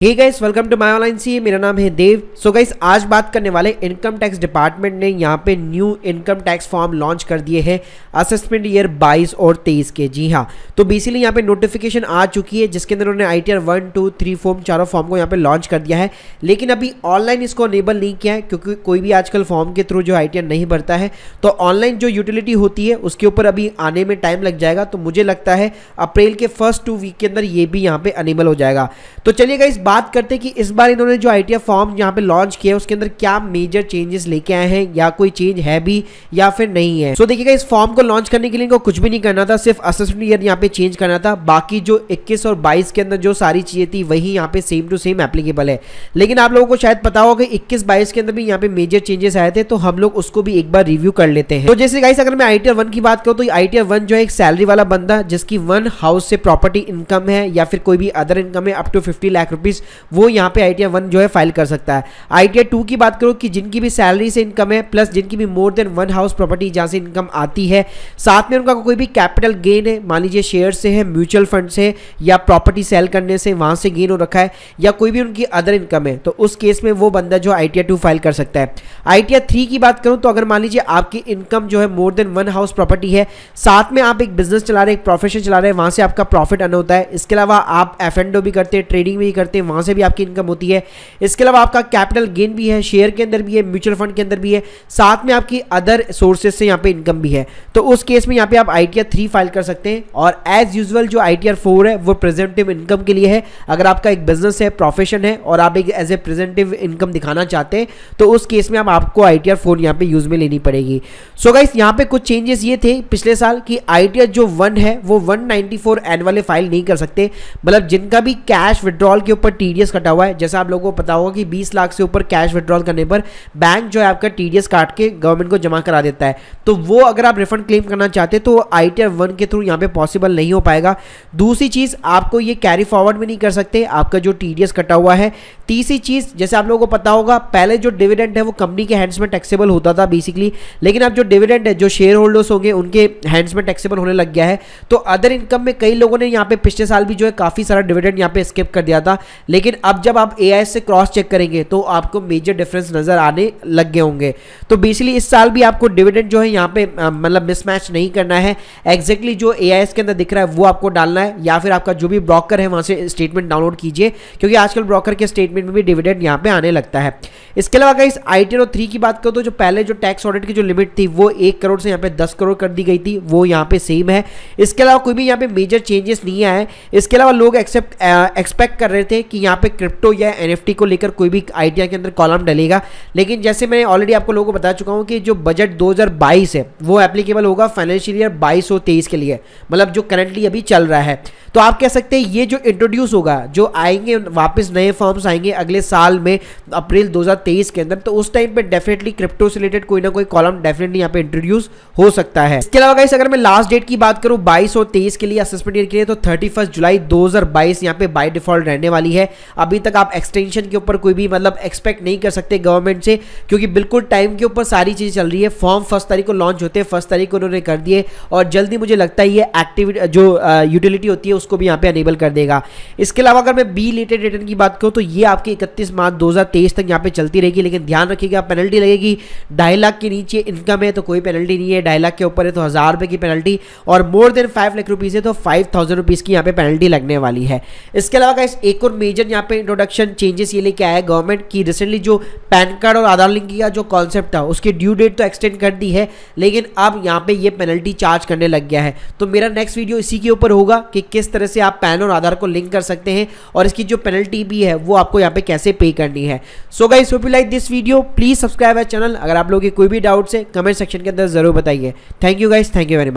Hey guys, welcome to my online see. मेरा नाम है देव। सो गाइस, आज बात करने वाले इनकम टैक्स डिपार्टमेंट ने यहाँ पे new income tax form launch कर दिए हैं असेसमेंट ईयर 22 और 23 के। जी हाँ, तो बेसिकली यहाँ पे नोटिफिकेशन आ चुकी है जिसके अंदर उन्होंने ITR 1, 2, 3 फॉर्म चारों फॉर्म को यहाँ पे लॉन्च कर दिया है। लेकिन अभी ऑनलाइन इसको अनेबल नहीं किया है क्योंकि कोई भी आजकल फॉर्म के थ्रू जो ITR नहीं भरता है, तो ऑनलाइन जो यूटिलिटी होती है उसके ऊपर अभी आने में टाइम लग जाएगा। तो मुझे लगता है अप्रैल के फर्स्ट 2 वीक के अंदर ये भी यहाँ पे अनेबल हो जाएगा। तो चलिए गाइस, बात करते हैं कि इस बार इन्होंने जो ITR फॉर्म यहाँ पे लॉन्च किया है उसके अंदर क्या मेजर चेंजेस लेके आए हैं, या कोई चेंज है भी या फिर नहीं है। सो देखिएगा, इस फॉर्म को लॉन्च करने के लिए इनको कुछ भी नहीं करना था, सिर्फ असेसमेंट ईयर यहाँ पे चेंज करना था। बाकी जो 21 और 22 के अंदर जो सारी चीजें थी वही यहाँ पे सेम टू सेम एप्लीकेबल है। लेकिन आप लोगों को शायद पता होगा कि 21-22 के अंदर भी यहाँ पे मेजर चेंजेस आए थे, तो हम लोग उसको भी एक बार रिव्यू कर लेते हैं। तो जैसे गाइस, अगर मैं ITR 1 की बात करूँ तो ITR 1 जो है एक सैलरी वाला बंदा जिसकी 1 हाउस से प्रॉपर्टी इनकम है या फिर कोई भी अदर इनकम है अप टू 50 लाख रुपीज, वो यहाँ पे ITR 1 जो है फाइल कर सकता है। ITR 2 की बात करो कि जिनकी भी सैलरी से इनकम है प्लस जिनकी भी मोर देन 1 हाउस प्रॉपर्टी जहां से इनकम आती है, साथ में उनका कोई भी कैपिटल गेन है, मान लीजिए शेयर से है, म्यूचुअल फंड से या प्रॉपर्टी सेल करने से वहां से गेन हो रखा है, या कोई भी उनकी अदर इनकम है, तो उस केस में वो बंदा जो ITR 2 फाइल कर सकता है। ITR 3 की बात करूं तो अगर मान लीजिए आपकी इनकम जो है मोर देन 1 हाउस प्रॉपर्टी है, साथ में आप एक बिजनेस चला रहे हैं, एक प्रोफेशन चला रहे हैं, वहां से आपका प्रॉफिट अर्न होता है, इसके अलावा आप F&O भी करते हैं, ट्रेडिंग भी करते हैं, वहां से भी आपकी इनकम होती है, इसके अलावा आपका कैपिटल गेन भी है, शेयर के अंदर भी है, म्यूचुअल फंड के अंदर भी है, साथ में आपकी अदर सोर्सेज से यहाँ पे इनकम भी है, तो उस केस में यहाँ पे आप ITR 3 फाइल कर सकते हैं। और एज यूजुअल जो ITR 4 है वो प्रेजेंटिव इनकम के लिए है। अगर आपका एक बिजनेस है, प्रोफेशन है और आप एक एज ए प्रेजेंटिव इनकम दिखाना चाहते हैं, तो उस केस में आपको ITR 4 यहाँ पे यूज में लेनी पड़ेगी। सो गाइस, यहाँ पे कुछ चेंजेस ये थे पिछले साल की ITR जो 1 है वो 194 एन वाले फाइल नहीं कर सकते, मतलब जिनका भी कैश विड्रॉल के ऊपर TDS कटा हुआ है। जैसा आप लोगों को पता होगा कि 20 लाख से ऊपर कैश विड्रॉल करने पर बैंक जो है आपका TDS काट के गवर्नमेंट को जमा करा देता है, तो वो अगर आप रिफंड क्लेम करना चाहते हैं तो ITR 1 के थ्रू यहाँ पे पॉसिबल नहीं हो पाएगा। दूसरी चीज, आपको ये कैरी फॉरवर्ड भी नहीं कर सकते आपका जो TDS कटा हुआ है। तीसरी चीज, जैसे आप लोगों को पता होगा पहले जो डिविडेंड है वो कंपनी के हैंड्स में टैक्सेबल होता था बेसिकली, लेकिन अब जो डिविडेंड है जो शेयर होल्डर्स होंगे उनके हैंड्स में टैक्सेबल होने लग गया है। तो अदर इनकम में कई लोगों ने यहाँ पे पिछले साल भी जो है काफी सारा डिविडेंड यहाँ पे स्किप कर दिया था, लेकिन अब जब आप AIS से क्रॉस चेक करेंगे तो आपको मेजर डिफरेंस नजर आने लग गए होंगे। तो बेसिकली इस साल भी आपको डिविडेंड जो है यहाँ पे मतलब मिसमैच नहीं करना है, एग्जैक्टली जो AIS के अंदर दिख रहा है वो आपको डालना है, या फिर आपका जो भी ब्रोकर है वहां से स्टेटमेंट डाउनलोड कीजिए, क्योंकि आजकल ब्रोकर के स्टेटमेंट में भी डिविडेंड यहाँ पे आने लगता है। इसके अलावा गाइस, ITR 3 की बात करो तो जो पहले जो टैक्स ऑडिट की जो लिमिट थी वो 1 करोड़ से यहाँ पे 10 करोड़ कर दी गई थी, वो यहाँ पे सेम है। इसके अलावा कोई भी यहाँ पे मेजर चेंजेस नहीं आए। इसके अलावा लोग एक्सपेक्ट कर रहे थे कि यहाँ पे क्रिप्टो या NFT को लेकर कोई भी ITR के अंदर कॉलम डलेगा, लेकिन जैसे मैं ऑलरेडी आपको लोगों को बता चुका हूँ कि जो बजट 2022 है वो एप्लीकेबल होगा फाइनेंशियल ईयर 22 और 23 के लिए, मतलब जो करंटली अभी चल रहा है। तो आप कह सकते हैं ये जो इंट्रोड्यूस होगा, जो आएंगे वापस नए फॉर्म्स आएंगे अगले साल में अप्रैल 2023 के अंदर, तो उस टाइम पे डेफिनेटली क्रिप्टो से रिलेटेड कोई ना कोई कॉलम डेफिनेटली यहाँ पे इंट्रोड्यूस हो सकता है। इसके अलावा गाइस, अगर मैं लास्ट डेट की बात करूँ 22 और 23 के लिए असेसमेंट ईयर के लिए, तो 31 जुलाई 2022 यहाँ पे बाय डिफॉल्ट रहने वाली है। अभी तक आप एक्सटेंशन के ऊपर कोई भी मतलब एक्सपेक्ट नहीं कर सकते गवर्नमेंट से, क्योंकि बिल्कुल टाइम के ऊपर सारी चीजें चल रही है। फॉर्म 1 तारीख को लॉन्च होते हैं, 1 तारीख को उन्होंने कर दिए, और जल्दी मुझे लगता है ये एक्टिविटी जो यूटिलिटी होती है उसको भी यहाँ पे अनेबल कर देगा। इसके अलावा अगर मैं बी रिलेटेड रिटर्न की बात करूँ तो ये आपके 31 मार्च 2023 तक यहाँ पे चलती रहेगी, लेकिन ध्यान रखिएगा पेनल्टी लगेगी। 2.5 लाख के नीचे इनकम है तो कोई पेनल्टी नहीं है, 2.5 लाख के ऊपर है तो 1000 रुपए की पेनल्टी, और मोर देन 5 लाख रुपीज है तो 5000 रुपीज की यहाँ पे पेनल्टी लगने वाली है। इसके अलावा गाइस, एक और मेजर यहाँ पे इंट्रोडक्शन चेंजेस ये लेके आया है गवर्नमेंट की। रिसेंटली जो पैन कार्ड और आधार लिंक का जो कॉन्सेप्ट था उसकी ड्यू डेट तो एक्सटेंड कर दी है, लेकिन अब यहाँ पे ये पेनल्टी चार्ज करने लग गया है। तो मेरा नेक्स्ट वीडियो इसी के ऊपर होगा कि किस तरह से आप पैन और आधार को लिंक कर सकते हैं, और इसकी जो पेनल्टी भी है वो आपको यहाँ पे कैसे पे करनी है। So guys, hope you like this video, please subscribe our channel. अगर आप लोगों के कोई भी डाउट्स है कमेंट सेक्शन के अंदर जरूर बताइए। Thank you guys, thank you very much.